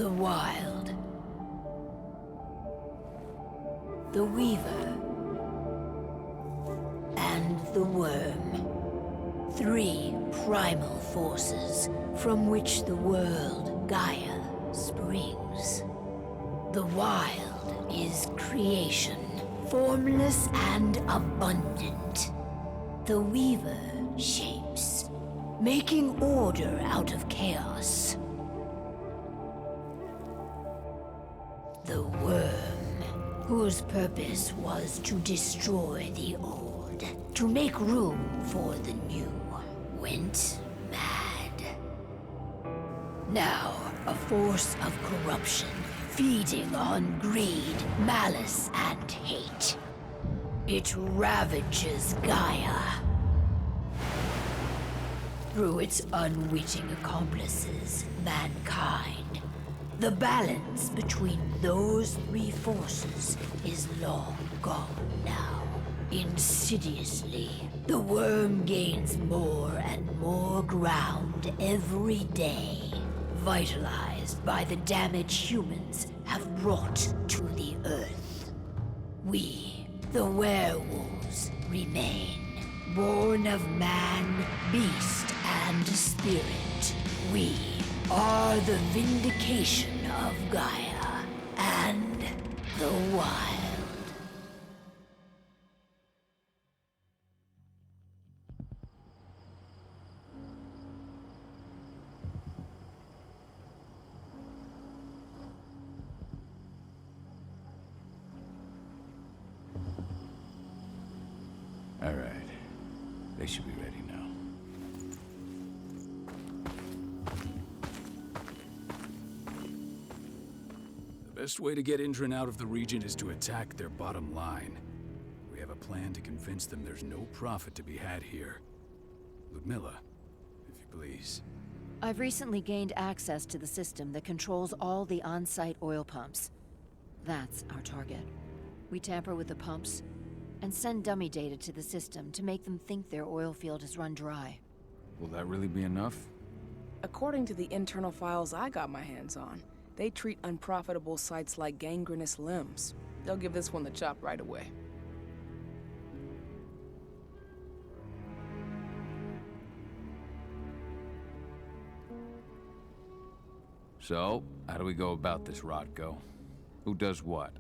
The Wild. The Weaver. And the Worm. 3 primal forces from which the world, Gaia, springs. The Wild is creation, formless and abundant. The Weaver shapes, making order out of chaos. The Worm, whose purpose was to destroy the old, to make room for the new, went mad. Now, a force of corruption, feeding on greed, malice, and hate. It ravages Gaia. Through its unwitting accomplices, mankind, the balance between those 3 forces is long gone now. Insidiously, the worm gains more and more ground every day, vitalized by the damage humans have brought to the Earth. We, the werewolves, remain, born of man, beast, and spirit. We are the vindication of Gaia and the Wild. All right. They should be ready now. The best way to get Indran out of the region is to attack their bottom line. We have a plan to convince them there's no profit to be had here. Ludmilla, if you please. I've recently gained access to the system that controls all the on-site oil pumps. That's our target. We tamper with the pumps and send dummy data to the system to make them think their oil field has run dry. Will that really be enough? According to the internal files I got my hands on, they treat unprofitable sites like gangrenous limbs. They'll give this one the chop right away. So, how do we go about this, Rodko? Who does what?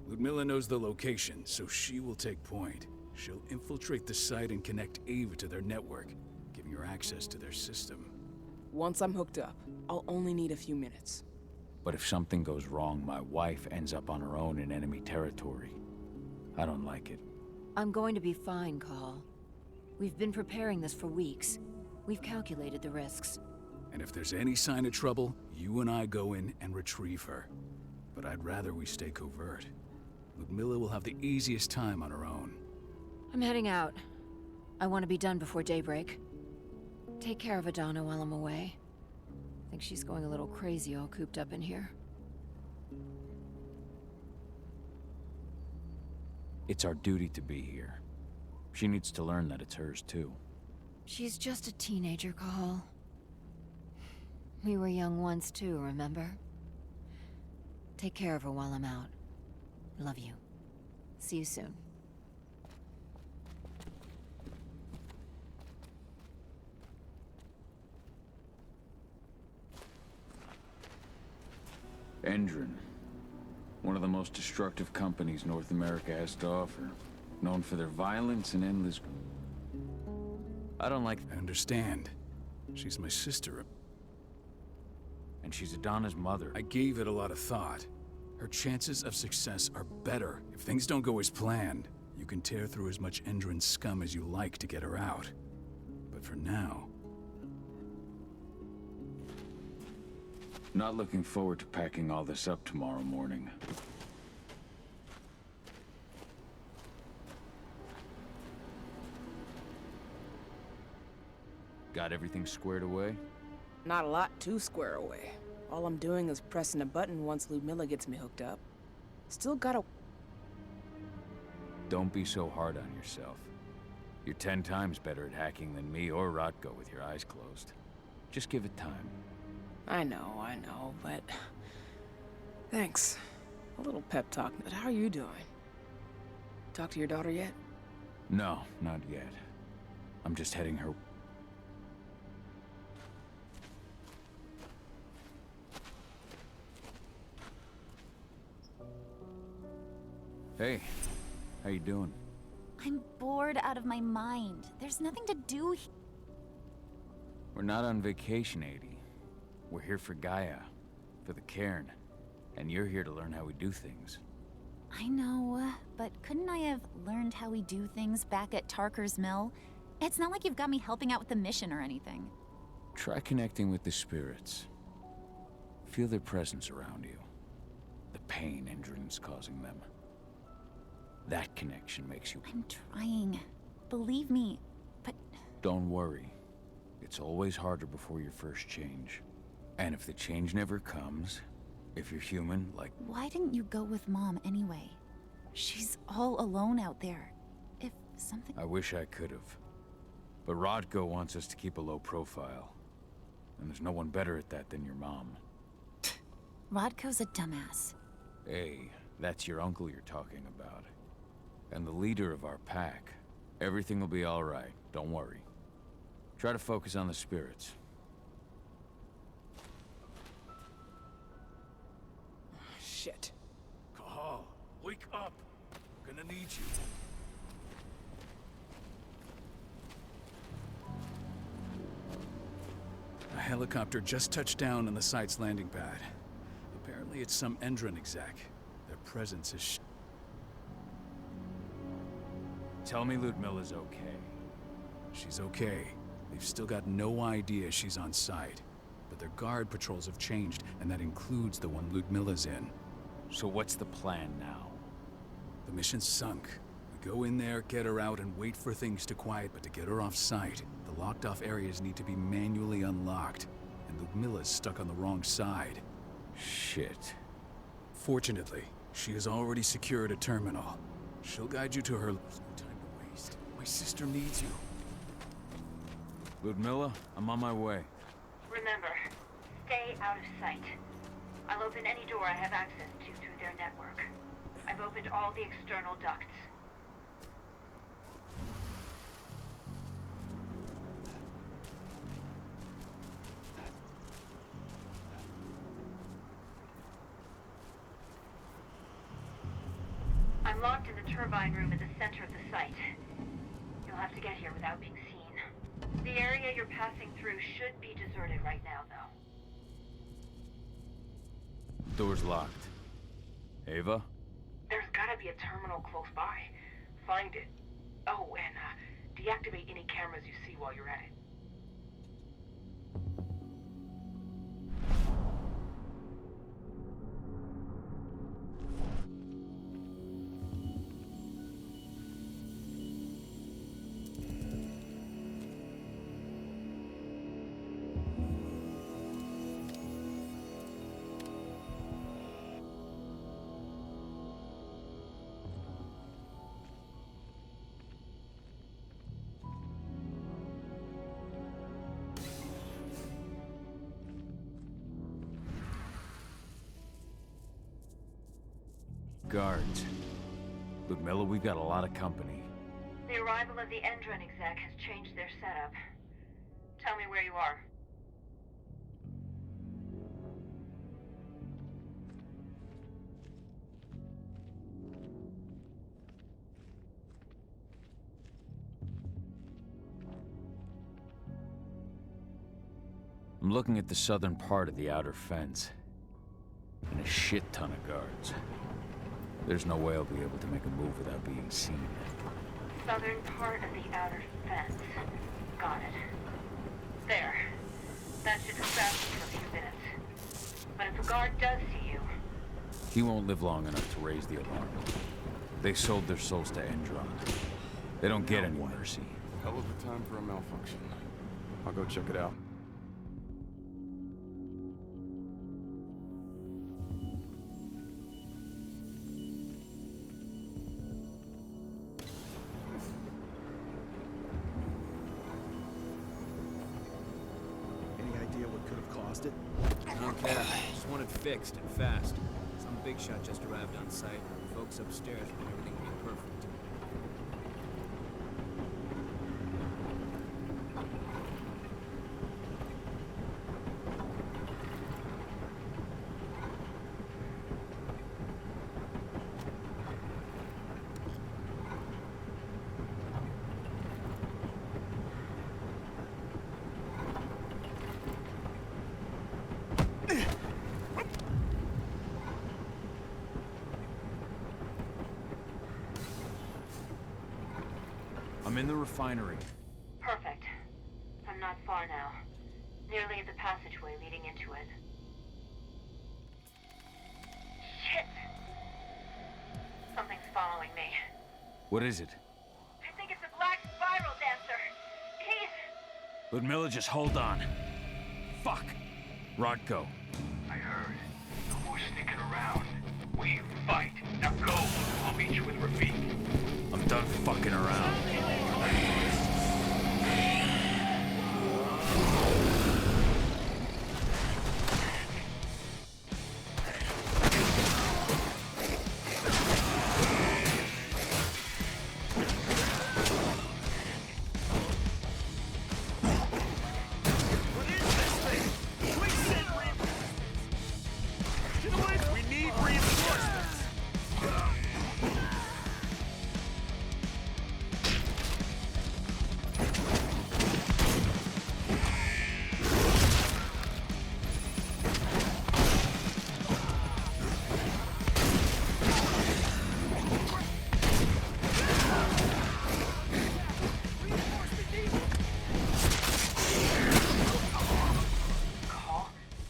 Ludmilla knows the location, so she will take point. She'll infiltrate the site and connect Ava to their network, giving her access to their system. Once I'm hooked up, I'll only need a few minutes. But if something goes wrong, my wife ends up on her own in enemy territory. I don't like it. I'm going to be fine, Call. We've been preparing this for weeks. We've calculated the risks. And if there's any sign of trouble, you and I go in and retrieve her. But I'd rather we stay covert. Ludmilla will have the easiest time on her own. I'm heading out. I want to be done before daybreak. Take care of Adana while I'm away. I think she's going a little crazy all cooped up in here. It's our duty to be here. She needs to learn that it's hers too. She's just a teenager, Call. We were young once too, remember? Take care of her while I'm out. Love you. See you soon. Indran. One of the most destructive companies North America has to offer. Known for their violence and endless... I don't like... I understand. She's my sister. And she's Adana's mother. I gave it a lot of thought. Her chances of success are better if things don't go as planned. You can tear through as much Indran scum as you like to get her out. But for now... Not looking forward to packing all this up tomorrow morning. Got everything squared away? Not a lot to square away. All I'm doing is pressing a button once Ludmilla gets me hooked up. Still gotta... Don't be so hard on yourself. You're 10 times better at hacking than me or Rodko with your eyes closed. Just give it time. I know, but... Thanks. A little pep talk, but how are you doing? Talk to your daughter yet? No, not yet. I'm just heading her... Hey, how you doing? I'm bored out of my mind. There's nothing to do here. We're not on vacation, Adie. We're here for Gaia, for the cairn. And you're here to learn how we do things. I know, but couldn't I have learned how we do things back at Tarker's Mill? It's not like you've got me helping out with the mission or anything. Try connecting with the spirits. Feel their presence around you. The pain Endron's causing them. That connection makes you... I'm trying. Believe me, but... Don't worry. It's always harder before your first change. And if the change never comes, if you're human, like... Why didn't you go with Mom anyway? She's all alone out there. If something... I wish I could've. But Rodko wants us to keep a low profile. And there's no one better at that than your mom. Rodko's a dumbass. Hey, that's your uncle you're talking about. And the leader of our pack. Everything will be all right, don't worry. Try to focus on the spirits. Shit. Call. Wake up. We're gonna need you. A helicopter just touched down on the site's landing pad. Apparently it's some Endron exec. Their presence is Tell me Ludmilla's okay. She's okay. They've still got no idea she's on site. But their guard patrols have changed, and that includes the one Ludmilla's in. So what's the plan now? The mission's sunk. We go in there, get her out, and wait for things to quiet, but to get her off site, the locked-off areas need to be manually unlocked. And Ludmilla's stuck on the wrong side. Shit. Fortunately, she has already secured a terminal. She'll guide you to her... There's no time to waste. My sister needs you. Ludmilla, I'm on my way. Remember, stay out of sight. I'll open any door I have access to through their network. I've opened all the external ducts. I'm locked in the turbine room at the center of the site. You'll have to get here without being seen. The area you're passing through should be deserted right now, though. Door's locked. Ava? There's gotta be a terminal close by. Find it. Oh, and deactivate any cameras you see while you're at it. Guards. Ludmilla, we've got a lot of company. The arrival of the Endron exec has changed their setup. Tell me where you are. I'm looking at the southern part of the outer fence. And a shit ton of guards. There's no way I'll be able to make a move without being seen. Southern part of the outer fence. Got it. There. That should distract you for a few minutes. But if a guard does see you... He won't live long enough to raise the alarm. They sold their souls to Endron. They don't get any mercy. Hell of a time for a malfunction. I'll go check it out. It? I don't care. Just want it fixed and fast. Some big shot just arrived on site. Folks upstairs want everything to be perfect. I'm in the refinery. Perfect. I'm not far now. Nearly the passageway leading into it. Shit! Something's following me. What is it? I think it's a black spiral dancer. He's... Ludmilla, just hold on. Fuck! Rodko. I heard. No more sneaking around. We fight. Now go. I'll meet you with Rafik. I'm done fucking around.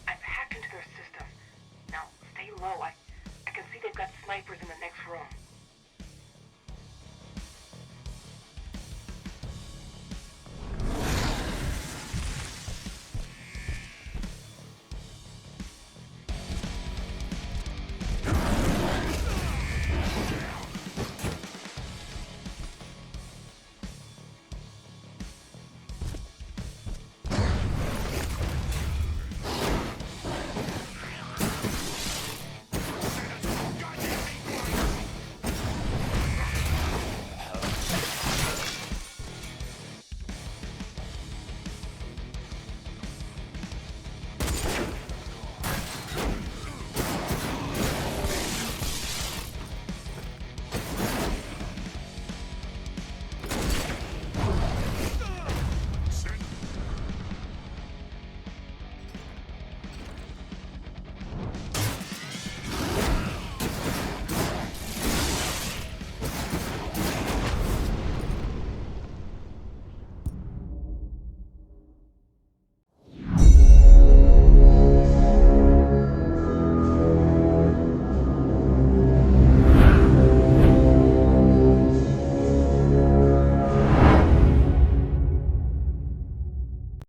I've hacked into their system. Now, stay low. I can see they've got snipers in